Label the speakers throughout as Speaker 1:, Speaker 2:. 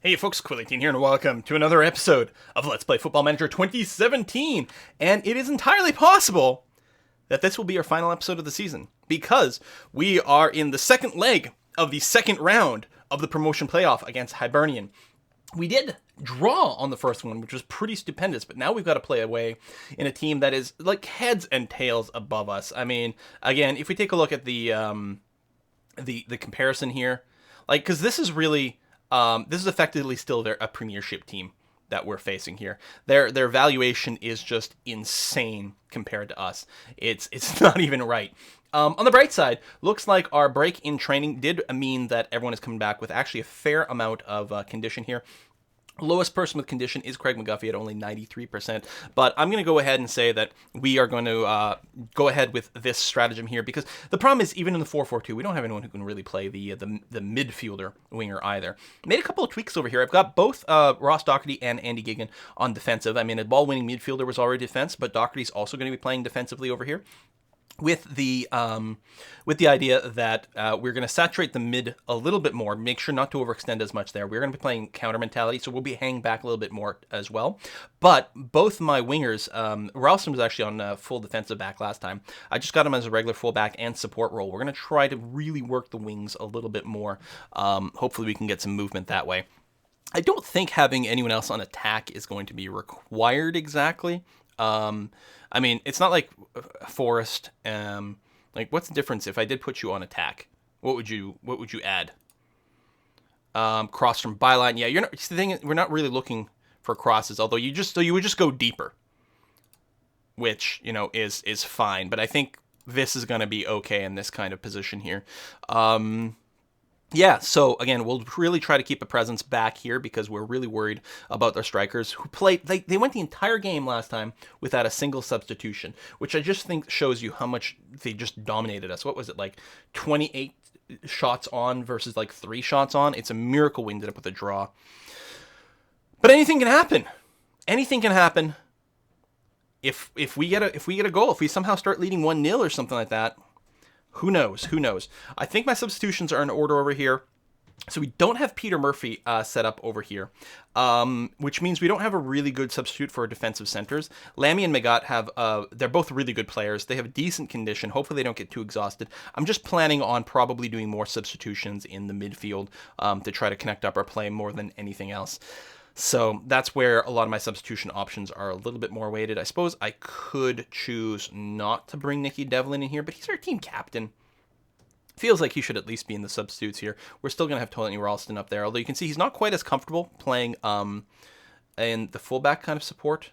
Speaker 1: Hey folks, Quillington here and welcome to another episode of Let's Play Football Manager 2017. And it is entirely possible that this will be our final episode of the season because we are in the second leg of the second round of the promotion playoff against Hibernian. We did draw on the first one, which was pretty stupendous, but now we've got to play away in a team that is like heads and tails above us. I mean, again, if we take a look at the comparison here, like, because this is really this is effectively still a premiership team that we're facing here. Their valuation is just insane compared to us. It's not even right. On the bright side, looks like our break in training did mean that everyone is coming back with actually a fair amount of condition here. Lowest person with condition is Craig McGuffey at only 93%, but I'm going to go ahead and say that we are going to go ahead with this stratagem here because the problem is even in the 4-4-2, we don't have anyone who can really play the midfielder winger either. Made a couple of tweaks over here. I've got both Ross Doherty and Andy Gigan on defensive. I mean, a ball-winning midfielder was already defense, but Doherty's also going to be playing defensively over here. With the idea that we're going to saturate the mid a little bit more, make sure not to overextend as much there. We're going to be playing counter mentality, so we'll be hanging back a little bit more as well. But both my wingers, Ralston was actually on full defensive back last time. I just got him as a regular fullback and support role. We're going to try to really work the wings a little bit more. Hopefully we can get some movement that way. I don't think having anyone else on attack is going to be required exactly. I mean, it's not like Forrest. Like, what's the difference if I did put you on attack? What would you add? Cross from byline. Yeah, you're not. The thing is, we're not really looking for crosses. Although you would just go deeper, which is fine. But I think this is going to be okay in this kind of position here. Yeah, so again, we'll really try to keep a presence back here because we're really worried about their strikers who played. They went the entire game last time without a single substitution, which I just think shows you how much they just dominated us. What was it, like 28 shots on versus like 3 shots on? It's a miracle we ended up with a draw. But anything can happen. Anything can happen. If we get a goal, if we somehow start leading 1-0 or something like that. Who knows? Who knows? I think my substitutions are in order over here. So we don't have Peter Murphy set up over here, which means we don't have a really good substitute for our defensive centers. Lammy and Megat have, they're both really good players. They have a decent condition. Hopefully they don't get too exhausted. I'm just planning on probably doing more substitutions in the midfield to try to connect up our play more than anything else. So that's where a lot of my substitution options are a little bit more weighted. I suppose I could choose not to bring Nicky Devlin in here, but he's our team captain. Feels like he should at least be in the substitutes here. We're still going to have Tony Ralston up there, although you can see he's not quite as comfortable playing in the fullback kind of support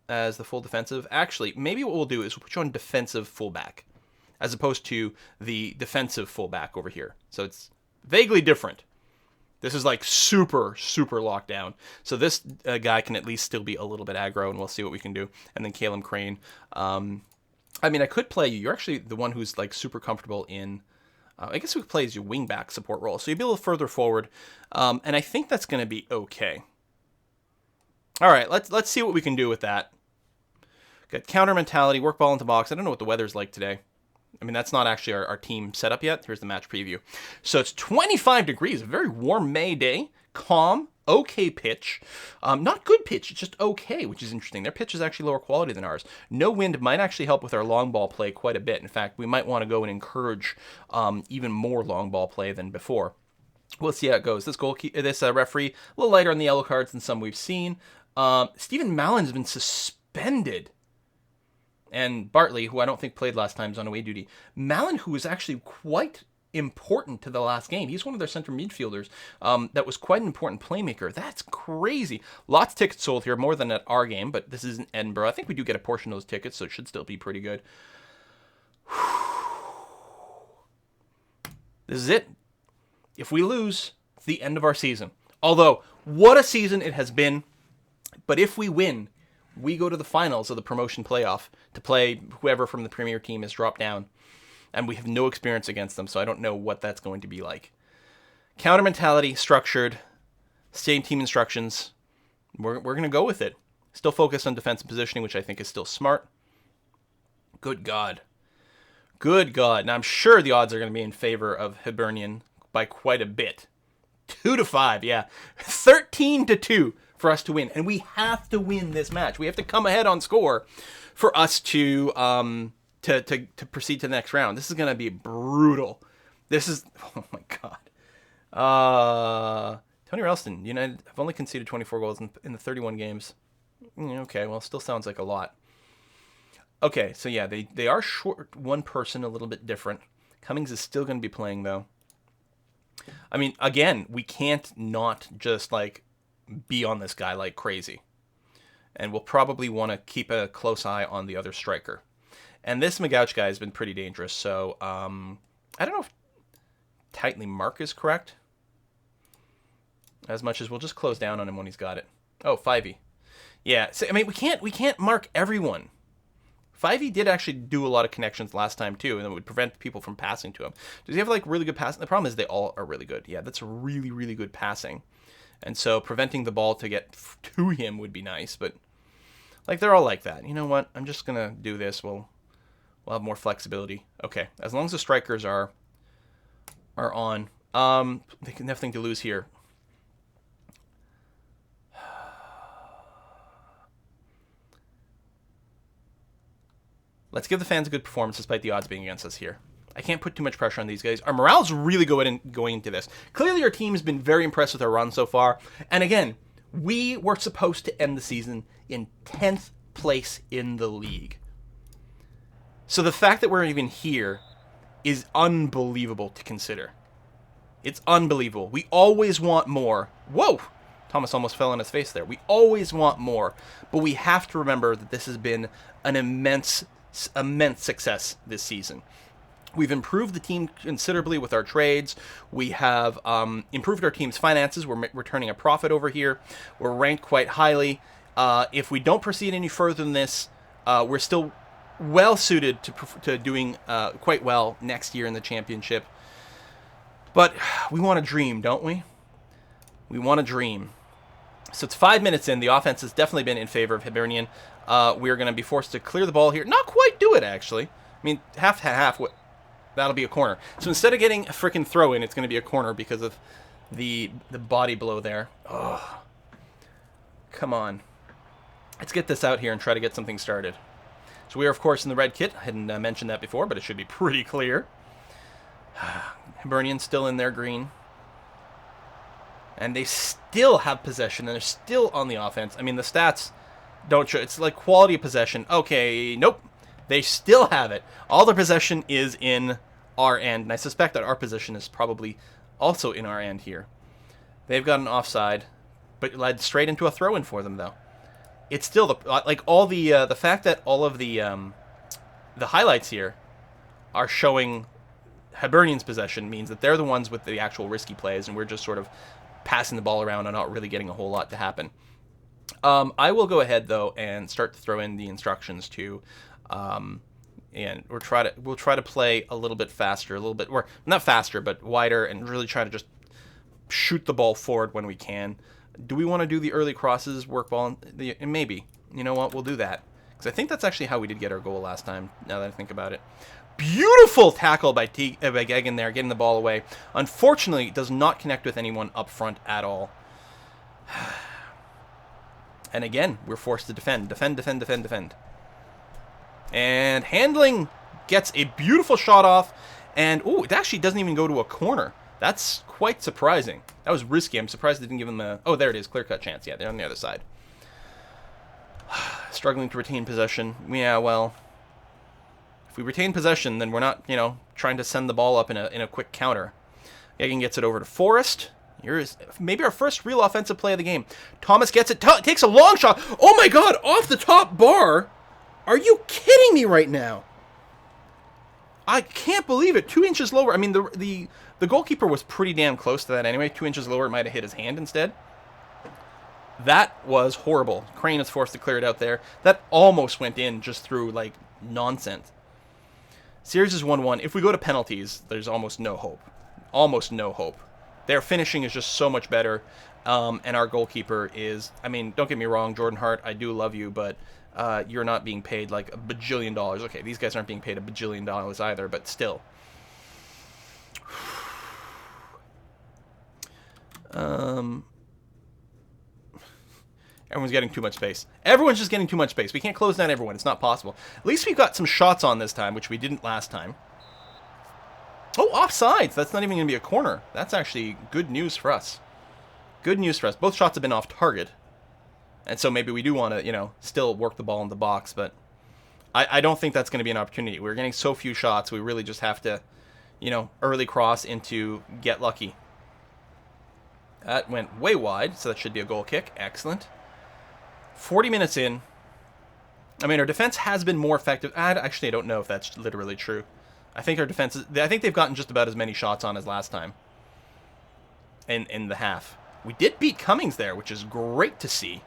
Speaker 1: as the full defensive. Actually, maybe what we'll do is we'll put you on defensive fullback as opposed to the defensive fullback over here. So it's vaguely different. This is like super, super locked down. So this guy can at least still be a little bit aggro, and we'll see what we can do. And then Caleb Crane. I mean, I could play you. You're actually the one who's like super comfortable in... I guess we could play as your wing-back support role. So you'd be a little further forward. And I think that's going to be okay. All right, let's see what we can do with that. Got counter mentality, work ball into box. I don't know what the weather's like today. I mean, that's not actually our team setup yet. Here's the match preview. So it's 25 degrees, a very warm May day, calm, okay pitch. Not good pitch, it's just okay, which is interesting. Their pitch is actually lower quality than ours. No wind might actually help with our long ball play quite a bit. In fact, we might want to go and encourage even more long ball play than before. We'll see how it goes. This referee, a little lighter on the yellow cards than some we've seen. Stephen Mallon's been suspended. And Bartley, who I don't think played last time, is on away duty. Mallon, who was actually quite important to the last game. He's one of their center midfielders that was quite an important playmaker. That's crazy. Lots of tickets sold here, more than at our game, but this is in Edinburgh. I think we do get a portion of those tickets, so it should still be pretty good. This is it. If we lose, it's the end of our season. Although, what a season it has been. But if we win, we go to the finals of the promotion playoff to play whoever from the premier team has dropped down. And we have no experience against them, so I don't know what that's going to be like. Counter mentality, structured, same team instructions. We're going to go with it. Still focused on defensive positioning, which I think is still smart. Good God. Good God. Now, I'm sure the odds are going to be in favor of Hibernian by quite a bit. 2-5, yeah. 13-2 for us to win. And we have to win this match. We have to come ahead on score for us to proceed to the next round. This is going to be brutal. This is, oh my God. Tony Ralston, United have only conceded 24 goals in the 31 games. Okay, well, still sounds like a lot. Okay, so yeah, they are short one person, a little bit different. Cummings is still going to be playing, though. I mean, again, we can't not just, like, be on this guy like crazy. And we'll probably want to keep a close eye on the other striker. And this McGouch guy has been pretty dangerous, so I don't know if tightly mark is correct. As much as we'll just close down on him when he's got it. Oh, 5e. Yeah, so, I mean, we can't mark everyone. 5e did actually do a lot of connections last time, too, and it would prevent people from passing to him. Does he have, like, really good passing? The problem is they all are really good. Yeah, that's really, really good passing. And so preventing the ball to get to him would be nice, but, like, they're all like that. You know what? I'm just going to do this. We'll have more flexibility. Okay, as long as the strikers are on. They can have nothing to lose here. Let's give the fans a good performance despite the odds being against us here. I can't put too much pressure on these guys. Our morale's really going into this. Clearly, our team's been very impressed with our run so far. And again, we were supposed to end the season in 10th place in the league. So the fact that we're even here is unbelievable to consider. It's unbelievable. We always want more. Whoa! Thomas almost fell on his face there. We always want more. But we have to remember that this has been an immense success this season. We've improved the team considerably with our trades. We have improved our team's finances. We're returning a profit over here. We're ranked quite highly. If we don't proceed any further than this, we're still well suited to doing quite well next year in the championship. But we want to dream, don't we? We want to dream. So it's 5 minutes in. The offense has definitely been in favor of Hibernian. We are going to be forced to clear the ball here. Not quite do it, actually. I mean, half. That'll be a corner. So instead of getting a freaking throw in, it's going to be a corner because of the body blow there. Oh, come on. Let's get this out here and try to get something started. So we are, of course, in the red kit. I hadn't mentioned that before, but it should be pretty clear. Hibernian still in their green. And they still have possession, and they're still on the offense. I mean, the stats don't show. It's like quality of possession. Okay, nope. They still have it. All their possession is in our end, and I suspect that our position is probably also in our end here. They've got an offside, but led straight into a throw-in for them, though. It's still the fact that all of the highlights here are showing Hibernian's possession means that they're the ones with the actual risky plays, and we're just sort of passing the ball around and not really getting a whole lot to happen. I will go ahead though and start to throw in the instructions to, and we'll try to play a little bit faster, or not faster, but wider, and really try to just shoot the ball forward when we can. Do we want to do the early crosses, work ball? Maybe. You know what? We'll do that because I think that's actually how we did get our goal last time. Now that I think about it. Beautiful tackle by Gagan there, getting the ball away. Unfortunately, it does not connect with anyone up front at all. And again, we're forced to defend. And handling gets a beautiful shot off. And, ooh, it actually doesn't even go to a corner. That's quite surprising. That was risky. I'm surprised they didn't give him a... Oh, there it is. Clear-cut chance. Yeah, they're on the other side. Struggling to retain possession. Yeah, well... If we retain possession, then we're not, trying to send the ball up in a quick counter. Gagan gets it over to Forrest. Here's maybe our first real offensive play of the game. Thomas gets it. Takes a long shot. Oh my God! Off the top bar. Are you kidding me right now? I can't believe it. 2 inches lower. I mean, the goalkeeper was pretty damn close to that anyway. 2 inches lower, it might have hit his hand instead. That was horrible. Crane is forced to clear it out there. That almost went in just through, like, nonsense. Series is 1-1. If we go to penalties, there's almost no hope. Almost no hope. Their finishing is just so much better. And our goalkeeper is... I mean, don't get me wrong, Jordan Hart, I do love you, but you're not being paid like $1 bajillion. Okay, these guys aren't being paid $1 bajillion either, but still. Everyone's getting too much space. Everyone's just getting too much space. We can't close down everyone. It's not possible. At least we've got some shots on this time, which we didn't last time. Oh, offsides. That's not even going to be a corner. That's actually good news for us. Good news for us. Both shots have been off target. And so maybe we do want to, you know, still work the ball in the box. But I don't think that's going to be an opportunity. We're getting so few shots. We really just have to, you know, early cross into get lucky. That went way wide, so that should be a goal kick. Excellent. 40 minutes in. I mean, our defense has been more effective. Actually, I don't know if that's literally true. I think our defense I think they've gotten just about as many shots on as last time. In the half. We did beat Cummings there, which is great to see.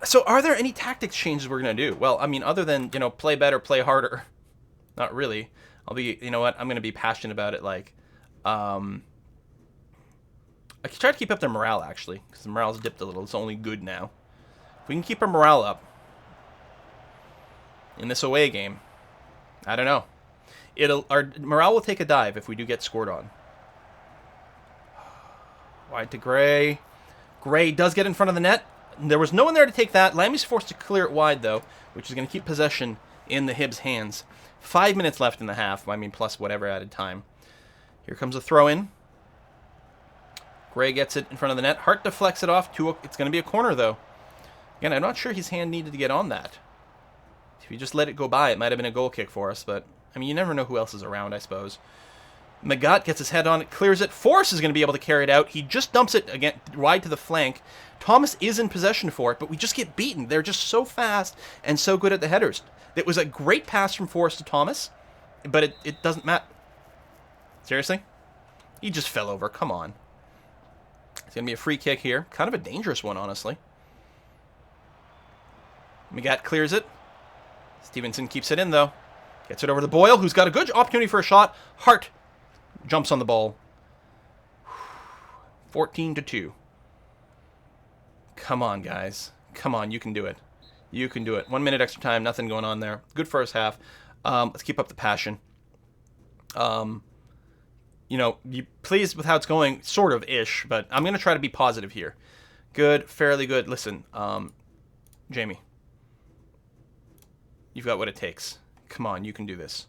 Speaker 1: So are there any tactics changes we're going to do? Well, I mean, other than, you know, play better, play harder. Not really. I'll be, you know what, I'm going to be passionate about it, like, I can try to keep up their morale, actually, because the morale's dipped a little. It's only good now. If we can keep our morale up in this away game, I don't know. Our morale will take a dive if we do get scored on. Wide to Gray. Gray does get in front of the net. There was no one there to take that. Lammy's forced to clear it wide, though, which is going to keep possession in the Hibs' hands. 5 minutes left in the half. I mean, plus whatever added time. Here comes a throw-in. Gray gets it in front of the net. Hart deflects it off. It's going to be a corner, though. Again, I'm not sure his hand needed to get on that. If he just let it go by, it might have been a goal kick for us. But, I mean, you never know who else is around, I suppose. Magat gets his head on it, clears it. Forrest is going to be able to carry it out. He just dumps it again wide to the flank. Thomas is in possession for it, but we just get beaten. They're just so fast and so good at the headers. It was a great pass from Forrest to Thomas, but it doesn't matter. Seriously? He just fell over. Come on. It's going to be a free kick here. Kind of a dangerous one, honestly. Magat clears it. Stevenson keeps it in, though. Gets it over to Boyle, who's got a good opportunity for a shot. Hart jumps on the ball. 14-2. Come on, guys. Come on, you can do it. You can do it. 1 minute extra time, nothing going on there. Good first half. Let's keep up the passion. You know, you pleased with how it's going, sort of ish, but I'm gonna try to be positive here. Good, fairly good. Listen, Jamie, you've got what it takes. Come on, you can do this.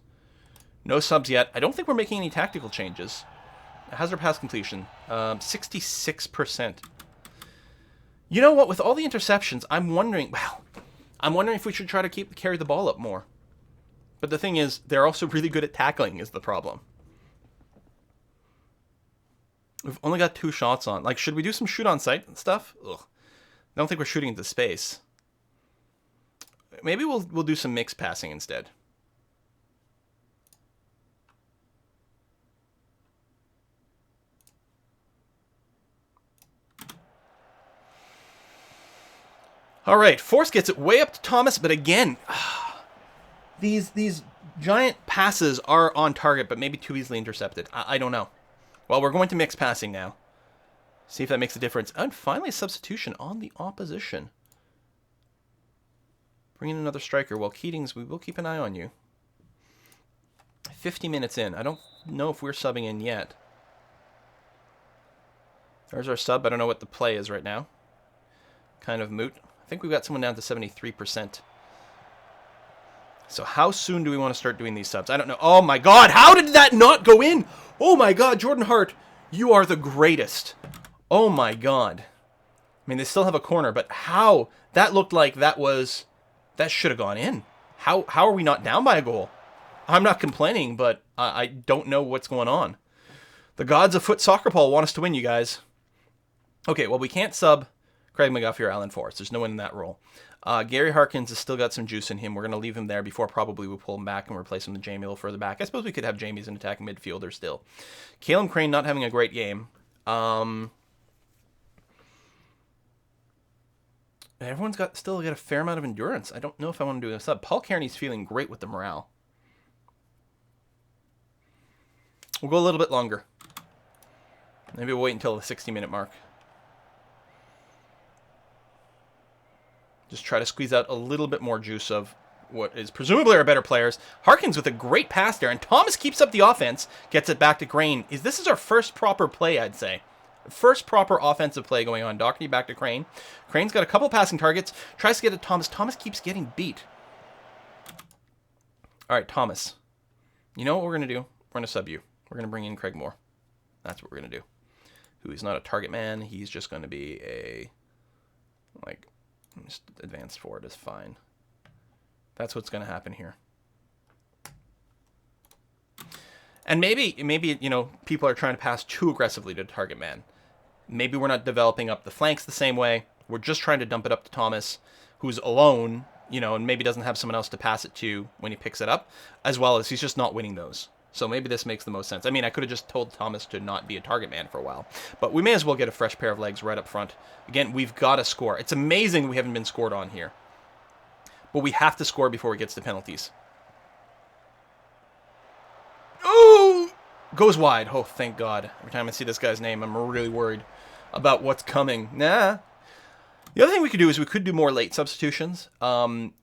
Speaker 1: No subs yet. I don't think we're making any tactical changes. Hazard pass completion, 66%. You know what? With all the interceptions, I'm wondering. Well, I'm wondering if we should try to carry the ball up more. But the thing is, they're also really good at tackling. Is the problem? We've only got 2 shots on. Like, should we do some shoot on sight and stuff? Ugh. I don't think we're shooting into space. Maybe we'll do some mixed passing instead. All right, Force gets it way up to Thomas, but again, these giant passes are on target, but maybe too easily intercepted. I don't know. Well, we're going to mix passing now. See if that makes a difference. And finally, a substitution on the opposition. Bring in another striker. Well, Keatings, we will keep an eye on you. 50 minutes in. I don't know if we're subbing in yet. There's our sub. I don't know what the play is right now. Kind of moot. I think we've got someone down to 73%. So how soon do we want to start doing these subs? I don't know. Oh my god, how did that not go in? Oh my god, Jordan Hart, you are the greatest. Oh my god. I mean, they still have a corner, but how? That looked like that should have gone in. How are we not down by a goal? I'm not complaining, but I don't know what's going on. The gods of foot soccer ball want us to win, you guys. Okay, well, we can't sub Craig McGuffey or Alan Forrest. There's no one in that role. Gary Harkins has still got some juice in him. We're going to leave him there before probably we pull him back and replace him with Jamie a little further back. I suppose we could have Jamie as an attacking midfielder still. Caleb Crane not having a great game. Everyone's still got a fair amount of endurance. I don't know if I want to do a sub. Paul Kearney's feeling great with the morale. We'll go a little bit longer. Maybe we'll wait until the 60-minute mark. Just try to squeeze out a little bit more juice of what is presumably our better players. Harkins with a great pass there, and Thomas keeps up the offense, gets it back to Crane. This is our first proper play, I'd say. First proper offensive play going on. Doherty back to Crane. Crane's got a couple passing targets. Tries to get at Thomas. Thomas keeps getting beat. All right, Thomas. You know what we're going to do? We're going to sub you. We're going to bring in Craig Moore. That's what we're going to do. Who is not a target man. He's just going to be a, like, just advanced forward is fine. That's what's going to happen here. And maybe, you know, people are trying to pass too aggressively to target man. Maybe we're not developing up the flanks the same way. We're just trying to dump it up to Thomas, who's alone, you know, and maybe doesn't have someone else to pass it to when he picks it up, as well as he's just not winning those. So maybe this makes the most sense. I mean, I could have just told Thomas to not be a target man for a while, but we may as well get a fresh pair of legs right up front. Again, we've got to score. It's amazing we haven't been scored on here, but we have to score before it gets to penalties. Oh! Goes wide. Oh, thank God. Every time I see this guy's name, I'm really worried about what's coming. Nah. The other thing we could do is we could do more late substitutions,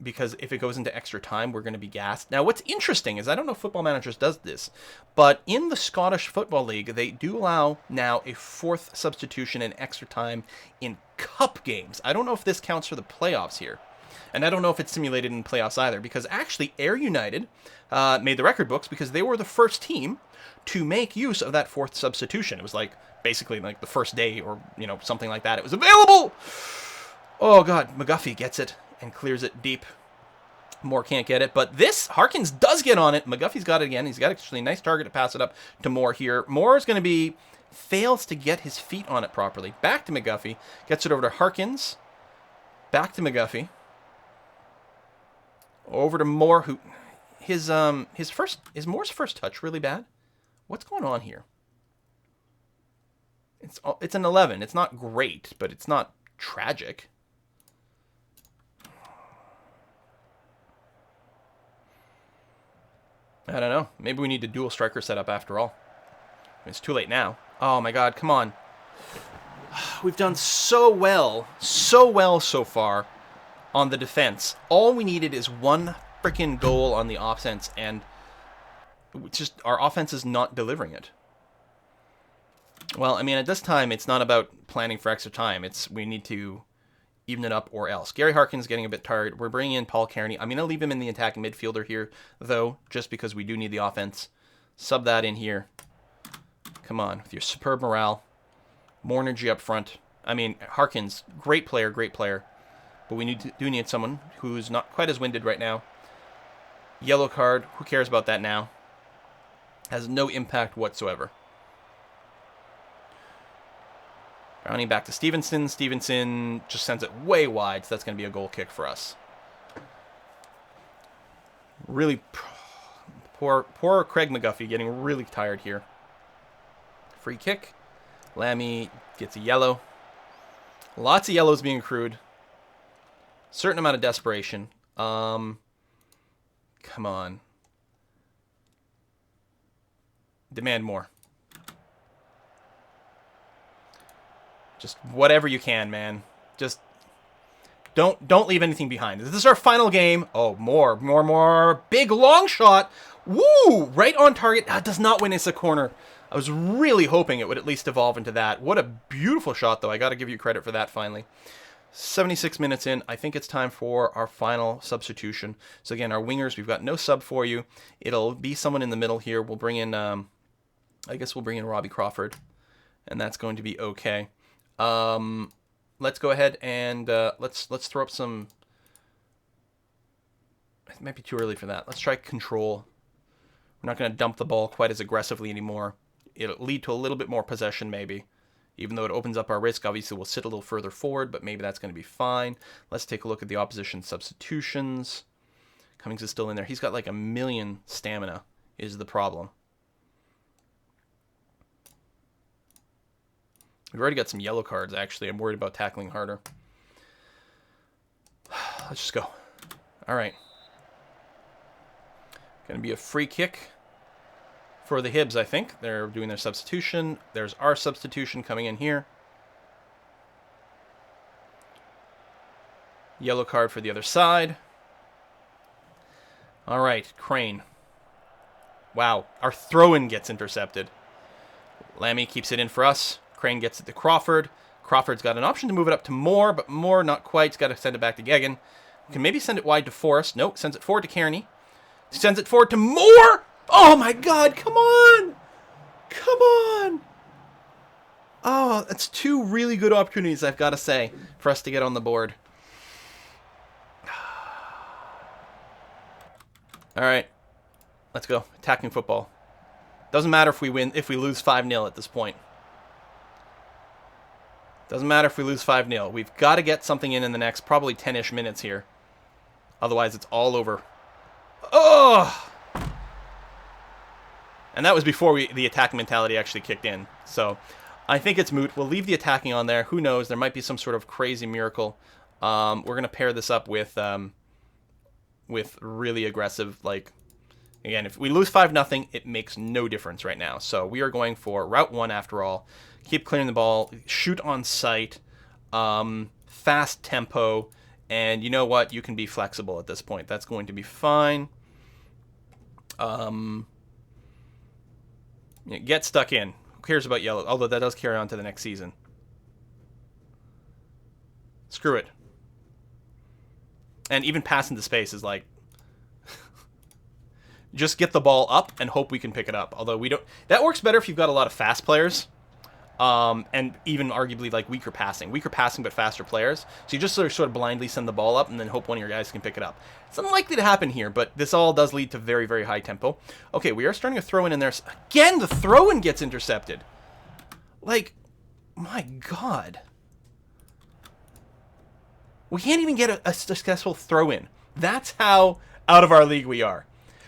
Speaker 1: because if it goes into extra time, we're going to be gassed. Now, what's interesting is, I don't know if Football Managers does this, but in the Scottish Football League, they do allow now a fourth substitution in extra time in cup games. I don't know if this counts for the playoffs here. And I don't know if it's simulated in playoffs either, because actually Ayr United made the record books because they were the first team to make use of that fourth substitution. It was like basically like the first day or, you know, something like that. It was available. Oh, God. McGuffey gets it and clears it deep. Moore can't get it. But this, Harkins does get on it. McGuffey's got it again. He's got actually a nice target to pass it up to Moore here. Moore is going to be, fails to get his feet on it properly. Back to McGuffey. Gets it over to Harkins. Back to McGuffey. Over to Moore, who is Moore's first touch really bad? What's going on here? It's an 11. It's not great, but it's not tragic. I don't know. Maybe we need a dual striker setup after all. It's too late now. Oh my God, come on. We've done so well so far on the defense. All we needed is one freaking goal on the offense, and just our offense is not delivering it. Well, I mean, at this time, it's not about planning for extra time. It's we need to even it up or else. Gary Harkin's getting a bit tired. We're bringing in Paul Kearney. I'm going to leave him in the attacking midfielder here, though, just because we do need the offense. Sub that in here. Come on, with your superb morale. More energy up front. I mean, Harkins, great player, but we do need someone who's not quite as winded right now. Yellow card. Who cares about that now? Has no impact whatsoever. Browning back to Stevenson. Stevenson just sends it way wide, so that's going to be a goal kick for us. Really poor Craig McGuffey getting really tired here. Free kick. Lammy gets a yellow. Lots of yellows being accrued. Certain amount of desperation. Come on. Demand more. Just whatever you can, man. Just don't leave anything behind. This is our final game. Oh, more. Big long shot. Woo! Right on target. That does not win us a corner. I was really hoping it would at least evolve into that. What a beautiful shot, though. I got to give you credit for that finally. 76 minutes in. I think it's time for our final substitution. So again, our wingers, we've got no sub for you. It'll be someone in the middle here. We'll bring in, I guess we'll bring in Robbie Crawford, and that's going to be okay. Let's go ahead and let's throw up some. It might be too early for that. Let's try control. We're not going to dump the ball quite as aggressively anymore. It'll lead to a little bit more possession, maybe. Even though it opens up our risk, obviously we'll sit a little further forward, but maybe that's going to be fine. Let's take a look at the opposition substitutions. Cummings is still in there. He's got like 1 million stamina is the problem. We've already got some yellow cards, actually. I'm worried about tackling harder. Let's just go. All right. Going to be a free kick for the Hibs, I think. They're doing their substitution. There's our substitution coming in here. Yellow card for the other side. All right, Crane. Wow, our throw-in gets intercepted. Lammy keeps it in for us. Crane gets it to Crawford. Crawford's got an option to move it up to Moore, but Moore not quite. He's got to send it back to Geoghegan. Can maybe send it wide to Forrest. Nope, sends it forward to Kearney. Sends it forward to Moore! Oh my god, come on! Come on! Oh, that's two really good opportunities, I've got to say, for us to get on the board. Alright, let's go. Attacking football. Doesn't matter if we win, if we lose 5-0 at this point. Doesn't matter if we lose 5-0. We've got to get something in the next probably 10-ish minutes here. Otherwise, it's all over. Oh! And that was before the attacking mentality actually kicked in. So, I think it's moot. We'll leave the attacking on there. Who knows? There might be some sort of crazy miracle. We're going to pair this up with really aggressive, like... Again, if we lose 5-0, it makes no difference right now. So we are going for Route 1 after all. Keep clearing the ball. Shoot on sight. Fast tempo. And you know what? You can be flexible at this point. That's going to be fine. Get stuck in. Who cares about yellow? Although that does carry on to the next season. Screw it. And even passing the space is like... Just get the ball up and hope we can pick it up. Although we don't... That works better if you've got a lot of fast players. And even arguably like weaker passing. Weaker passing but faster players. So you just sort of blindly send the ball up and then hope one of your guys can pick it up. It's unlikely to happen here, but this all does lead to very, very high tempo. Okay, we are starting to throw in there. Again, the throw-in gets intercepted. Like, my God. We can't even get a successful throw-in. That's how out of our league we are.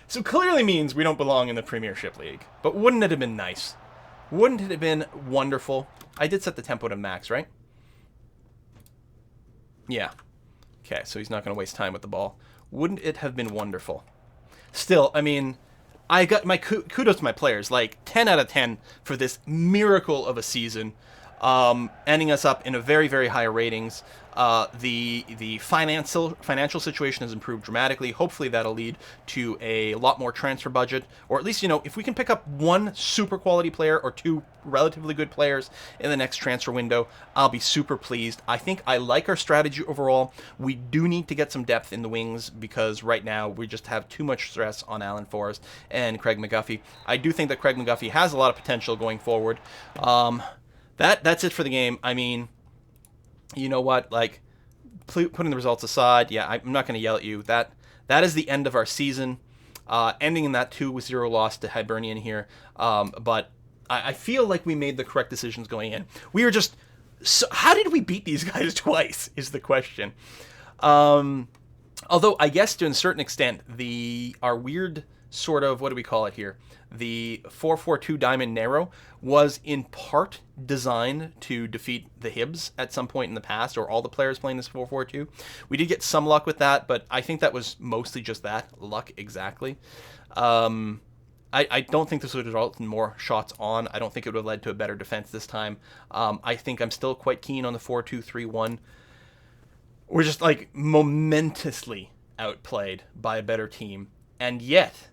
Speaker 1: So clearly means we don't belong in the Premiership League. But wouldn't it have been nice? Wouldn't it have been wonderful? I did set the tempo to max, right? Yeah. Okay, so he's not going to waste time with the ball. Wouldn't it have been wonderful? Still, I mean, I got my kudos to my players. Like, 10 out of 10 for this miracle of a season. Ending us up in a very, very high ratings. The financial situation has improved dramatically. Hopefully that'll lead to a lot more transfer budget, or at least, you know, if we can pick up one super quality player or two relatively good players in the next transfer window, I'll be super pleased. I think I like our strategy overall. We do need to get some depth in the wings because right now we just have too much stress on Alan Forrest and Craig McGuffey. I do think that Craig McGuffey has a lot of potential going forward. That's it for the game. I mean, you know what? Like, putting the results aside, yeah, I'm not going to yell at you. That is the end of our season, ending in that 2-0 loss to Hibernian here. But I feel like we made the correct decisions going in. We were just... So how did we beat these guys twice is the question. Although, I guess to a certain extent, our weird sort of... What do we call it here? The 4-4-2 diamond narrow was in part designed to defeat the Hibs at some point in the past, or all the players playing this 4-4-2. We did get some luck with that, but I think that was mostly just that. Luck, exactly. I don't think this would result in more shots on. I don't think it would have led to a better defense this time. I think I'm still quite keen on the 4-2-3-1. We're just, like, momentously outplayed by a better team. And yet...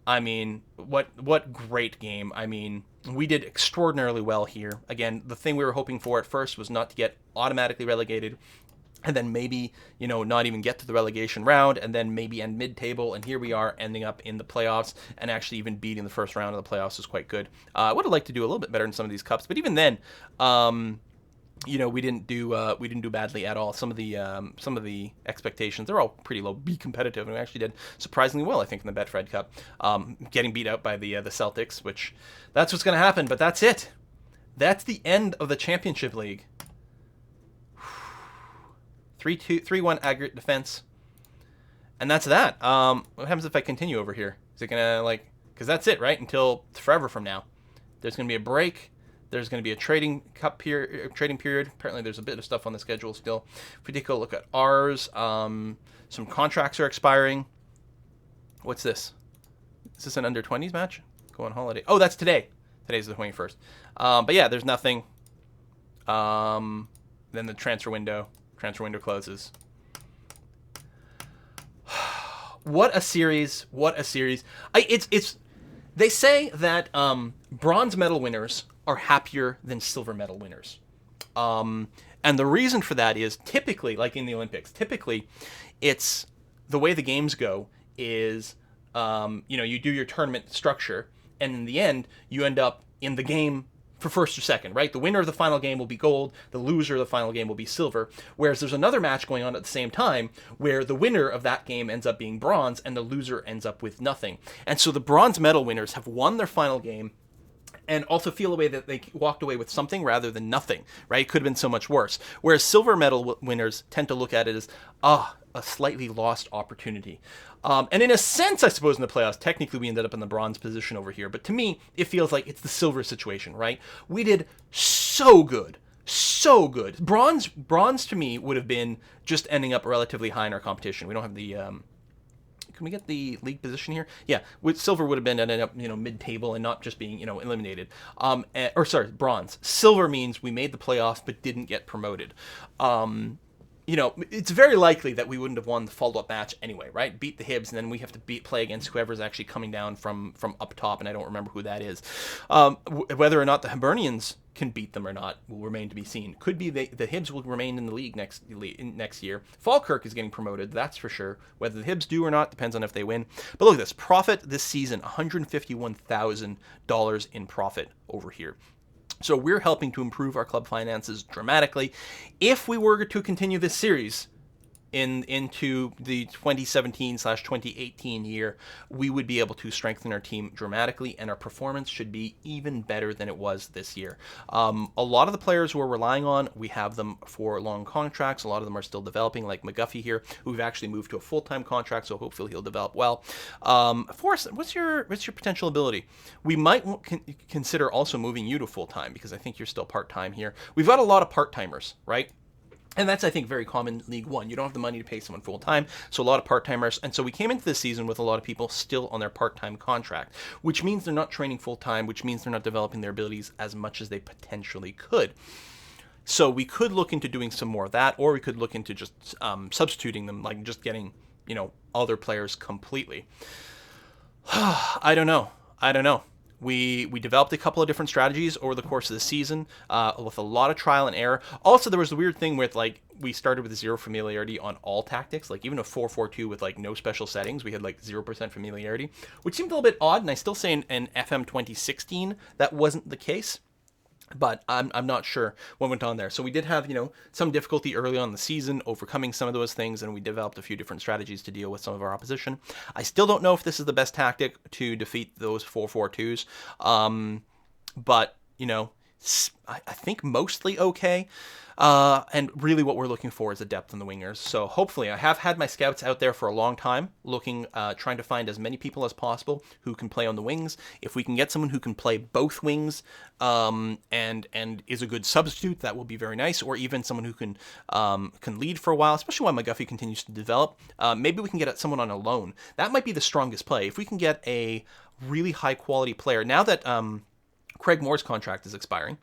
Speaker 1: I mean, what great game. I mean, we did extraordinarily well here. Again, the thing we were hoping for at first was not to get automatically relegated and then maybe, you know, not even get to the relegation round and then maybe end mid-table. And here we are ending up in the playoffs and actually even beating the first round of the playoffs is quite good. I would have liked to do a little bit better in some of these cups, but even then, you know, we didn't do badly at all. Some of the expectations, they're all pretty low. Be competitive, and we actually did surprisingly well, I think, in the Betfred Cup, getting beat out by the Celtics, which that's what's going to happen. But that's it. That's the end of the Championship League. 3-1 aggregate defense, and that's that. What happens if I continue over here? Is it gonna like? Because that's it, right? Until forever from now. There's gonna be a break. There's going to be a trading period. Apparently, there's a bit of stuff on the schedule still. If we take a look at ours, some contracts are expiring. What's this? Is this an under-20s match? Go on holiday. Oh, that's today. Today's the 21st. But yeah, there's nothing. Then the transfer window closes. What a series! What a series! They say that bronze medal winners are happier than silver medal winners. And the reason for that is typically, like in the Olympics, typically it's the way the games go is, you do your tournament structure, and in the end, you end up in the game for first or second, right? The winner of the final game will be gold, the loser of the final game will be silver, whereas there's another match going on at the same time where the winner of that game ends up being bronze and the loser ends up with nothing. And so the bronze medal winners have won their final game and also feel a way that they walked away with something rather than nothing, right? It could have been so much worse. Whereas silver medal winners tend to look at it as, a slightly lost opportunity. And in a sense, I suppose in the playoffs, technically we ended up in the bronze position over here. But to me, it feels like it's the silver situation, right? We did so good. So good. Bronze to me would have been just ending up relatively high in our competition. We don't have the... Can we get the league position here? Yeah, with silver would have been ended up, mid-table and not just being, eliminated. Bronze. Silver means we made the playoffs but didn't get promoted. It's very likely that we wouldn't have won the follow-up match anyway, right? Beat the Hibs, and then we have to play against whoever's actually coming down from up top, and I don't remember who that is. Whether or not the Hibernians can beat them or not will remain to be seen. Could be the Hibs will remain in the league next year. Falkirk is getting promoted, that's for sure. Whether the Hibs do or not depends on if they win. But look at this. Profit this season, $151,000 in profit over here. So we're helping to improve our club finances dramatically. If we were to continue this series into the 2017/2018 year, we would be able to strengthen our team dramatically, and our performance should be even better than it was this year. A lot of the players we're relying on, we have them for long contracts. A lot of them are still developing, like McGuffey here, who we've actually moved to a full-time contract, so hopefully he'll develop well. Forrest, what's your potential ability? We might consider also moving you to full-time, because I think you're still part-time here. We've got a lot of part-timers, right? And that's, I think, very common in League One. You don't have the money to pay someone full-time, so a lot of part-timers. And so we came into this season with a lot of people still on their part-time contract, which means they're not training full-time, which means they're not developing their abilities as much as they potentially could. So we could look into doing some more of that, or we could look into just substituting them, like just getting, other players completely. I don't know. We developed a couple of different strategies over the course of the season with a lot of trial and error. Also, there was the weird thing with, we started with 0 familiarity on all tactics. Even a 4-4-2 with, no special settings, we had, 0% familiarity, which seemed a little bit odd, and I still say in FM 2016 that wasn't the case. But I'm not sure what went on there. So we did have, some difficulty early on in the season overcoming some of those things, and we developed a few different strategies to deal with some of our opposition. I still don't know if this is the best tactic to defeat those 4-4-2s. But, I think mostly okay. And really what we're looking for is a depth in the wingers. So hopefully, I have had my scouts out there for a long time, trying to find as many people as possible who can play on the wings. If we can get someone who can play both wings, and is a good substitute, that will be very nice. Or even someone who can lead for a while, especially while McGuffey continues to develop. Maybe we can get someone on a loan. That might be the strongest play. If we can get a really high quality player, now that Craig Moore's contract is expiring,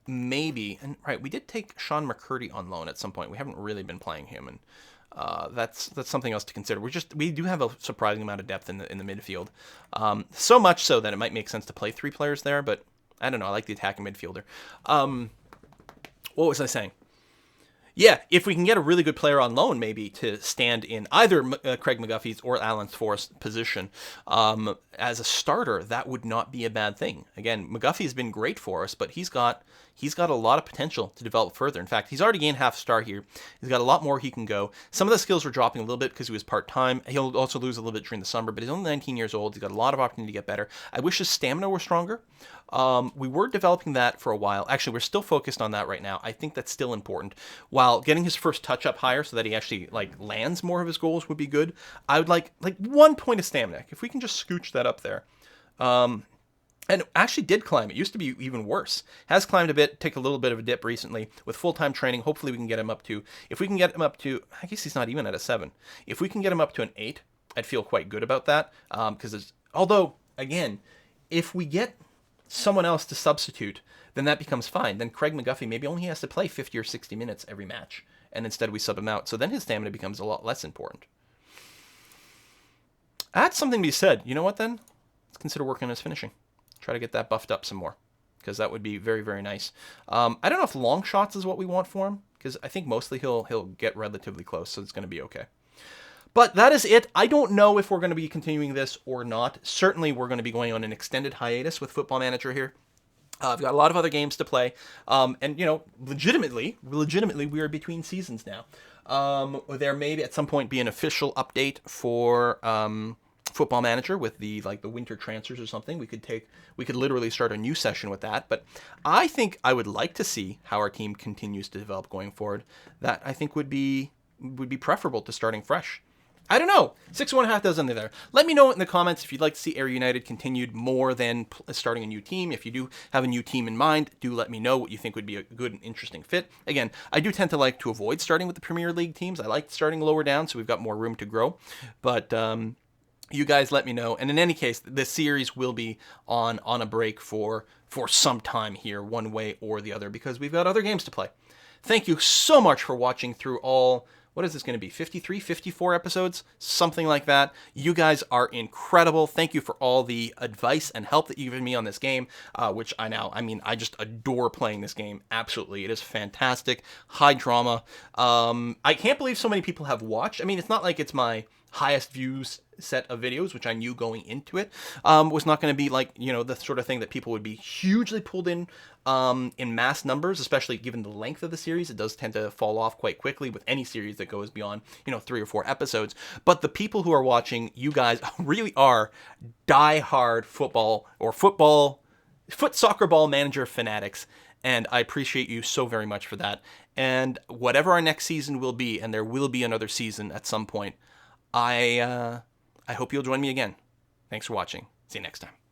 Speaker 1: maybe, and right, we did take Sean McCurdy on loan at some point. We haven't really been playing him, and that's something else to consider. We do have a surprising amount of depth in the midfield, so much so that it might make sense to play 3 players there. But I don't know. I like the attacking midfielder. What was I saying? Yeah, if we can get a really good player on loan, maybe to stand in either Craig McGuffey's or Alan Forrest's position as a starter, that would not be a bad thing. Again, McGuffey's been great for us, but he's got a lot of potential to develop further. In fact, he's already gained half a star here. He's got a lot more he can go. Some of the skills were dropping a little bit because he was part-time. He'll also lose a little bit during the summer, but he's only 19 years old. He's got a lot of opportunity to get better. I wish his stamina were stronger. We were developing that for a while. Actually, we're still focused on that right now. I think that's still important. While getting his first touch up higher so that he actually lands more of his goals would be good. I would like 1 point of stamina. If we can just scooch that up there. And it actually did climb. It used to be even worse. Has climbed a bit, take a little bit of a dip recently. With full-time training, hopefully we can get him up to, if we can get him up to, I guess he's not even at a 7. If we can get him up to an 8, I'd feel quite good about that. Although, again, if we get someone else to substitute, then that becomes fine. Then Craig McGuffey maybe only has to play 50 or 60 minutes every match, and instead we sub him out. So then his stamina becomes a lot less important. That's something to be said. You know what then? Let's consider working on his finishing. Try to get that buffed up some more, because that would be very, very nice. I don't know if long shots is what we want for him, because I think mostly he'll get relatively close, so it's going to be okay. But that is it. I don't know if we're going to be continuing this or not. Certainly, we're going to be going on an extended hiatus with Football Manager here. I've got a lot of other games to play, and legitimately, we are between seasons now. There may at some point be an official update for Football Manager with the winter transfers or something. We could literally start a new session with that. But I think I would like to see how our team continues to develop going forward. That I think would be preferable to starting fresh. I don't know. 6.5 dozen there. Let me know in the comments if you'd like to see Air United continued more than starting a new team. If you do have a new team in mind, do let me know what you think would be a good and interesting fit. Again, I do tend to like to avoid starting with the Premier League teams. I like starting lower down, so we've got more room to grow. But you guys let me know. And in any case, this series will be on a break for some time here, one way or the other, because we've got other games to play. Thank you so much for watching through all... What is this going to be? 53, 54 episodes? Something like that. You guys are incredible. Thank you for all the advice and help that you've given me on this game, which I just adore playing this game. Absolutely. It is fantastic. High drama. I can't believe so many people have watched. I mean, it's not like it's my highest views set of videos, which I knew going into it was not going to be the sort of thing that people would be hugely pulled in mass numbers, especially given the length of the series. It does tend to fall off quite quickly with any series that goes beyond 3 or 4 episodes. But the people who are watching, you guys really are die-hard soccer ball manager fanatics, and I appreciate you so very much for that. And whatever our next season will be, and there will be another season at some point, I hope you'll join me again. Thanks for watching. See you next time.